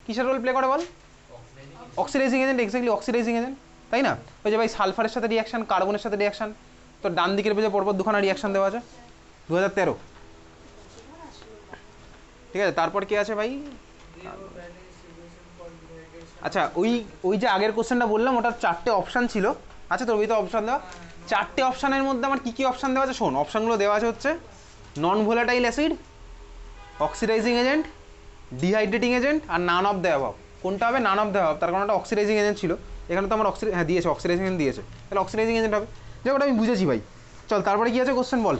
কিসের role play করে বল? Oxidising agent, exactly oxidising agent, তাই না? ওই যে ভাই সালফারের সাথে রিয়াকশন, কার্বনের সাথে রিয়াকশন, তো ডান দিকের পেজে পরপর দুখানা রিয়াকশন দেওয়া আছে 2013। ঠিক আছে, তারপর কি আছে ভাই? আচ্ছা ওই ওই যে আগের কোশ্চেনটা বললাম ওটার 4টে অপশান ছিল। আচ্ছা তোর ওইটা অপশান দেওয়া, 4টে অপশানের মধ্যে আমার কী কী অপশান দেওয়া আছে শোন। অপশানগুলো দেওয়া আছে হচ্ছে non volatile acid, oxidising agent, dehydrating agent আর নান অফ দ্য অ্যাবভ। কোনটা হবে? নান অফ দ্য অ্যাবভ, তার কারণ ওটা অক্সিডাইজিং এজেন্ট ছিল। এখানে তো আমার হ্যাঁ দিয়েছে, অক্সিডাইজিং এজেন্ট দিয়েছে, তাহলে অক্সিডাইজিং এজেন্ট হবে। যাই ওটা আমি বুঝেছি ভাই। চল তারপরে কি আছে কোশ্চেন বল।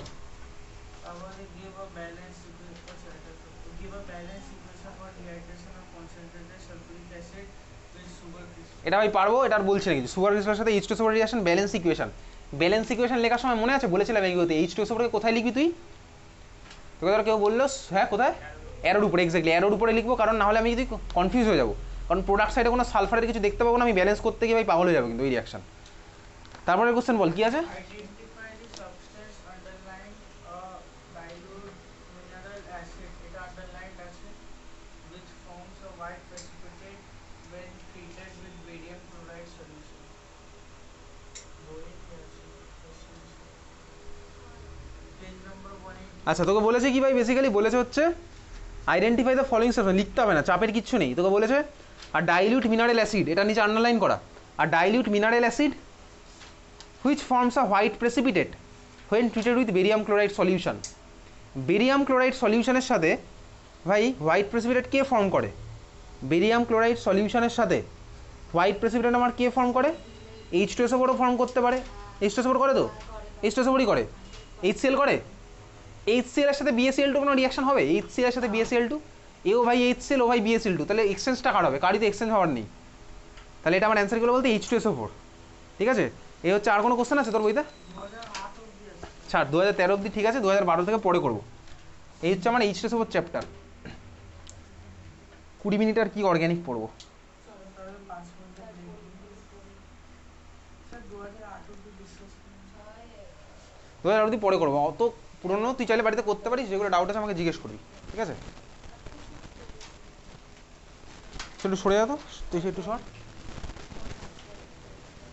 এটা ভাই পারবো, এটা আর বলছি না কিছু। সুগার ক্রিস্টালের সাথে H2SO reaction, balance equation. Balance equation লেখার সময় মনে আছে বলেছিলাম এইগুলোতে H2SO কোথায় লিখবি তুই? তোকে ধর কেউ বললো হ্যাঁ কোথায়, অ্যারোর উপরে, এক্স্যাক্টলি অ্যারোর উপরে লিখবো, কারণ না হলে আমি যদি কনফিউজ হয়ে যাবো, কারণ প্রোডাক্ট সাইডে কোনো সালফারের কিছু দেখতে পাবো না, আমি ব্যালেন্স করতে গিয়ে ভাই পাগল হয়ে যাবো কিন্তু ওই রিঅ্যাকশন। তারপরে কোশ্চেন বল কি আছে। আচ্ছা তোকে বলেছে কি ভাই, বেসিক্যালি বলেছে হচ্ছে আইডেন্টিফাই দ্য ফলোইং সাবস্টেন্স, লিখতে হবে না, চাপের কিচ্ছু নেই। তোকে বলেছে আর ডাইলিউট মিনারেল অ্যাসিড, এটা নিচে আন্ডারলাইন করা, আর dilute mineral acid which forms a white precipitate when treated with barium chloride solution. Barium chloride সলিউশনের সাথে ভাই হোয়াইট প্রেসিপিটেট কে ফর্ম করে? বেরিয়াম ক্লোরাইড সলিউশনের সাথে হোয়াইট প্রেসিপিটেট আমার কে ফর্ম করে? H2SO4 ফর্ম করতে পারে। H2SO4 করে তো, H2SO4ই করে। HCl করে, HCl এর সাথে BaCl2 কোনো রিয়াকশন হবে? HCl এর সাথে BaCl2, এও ভাই HCl, ও ভাই BaCl2, তাহলে এক্সচেঞ্জটা কার হবে? কারই তো এক্সচেঞ্জ হওয়ার নেই। তাহলে এটা আমার অ্যান্সারগুলো বলতে H2SO4। ঠিক আছে, এই হচ্ছে। আর কোনো কোশ্চেন আছে তোর বইতে? ছাড়, 2013 অবধি ঠিক আছে, 2012 থেকে পরে করবো। এই হচ্ছে আমার H2SO4 চ্যাপ্টার। 20 মিনিট আর কি অর্গ্যানিক পড়বো। 2008 অবধি পরে করবো, অত পুরোনো তুই চাইলে বাড়িতে করতে পারিস, যেগুলো ডাউট আছে আমাকে জিজ্ঞেস করবি, ঠিক আছে? একটু সরে যা তো, তুই একটু সর।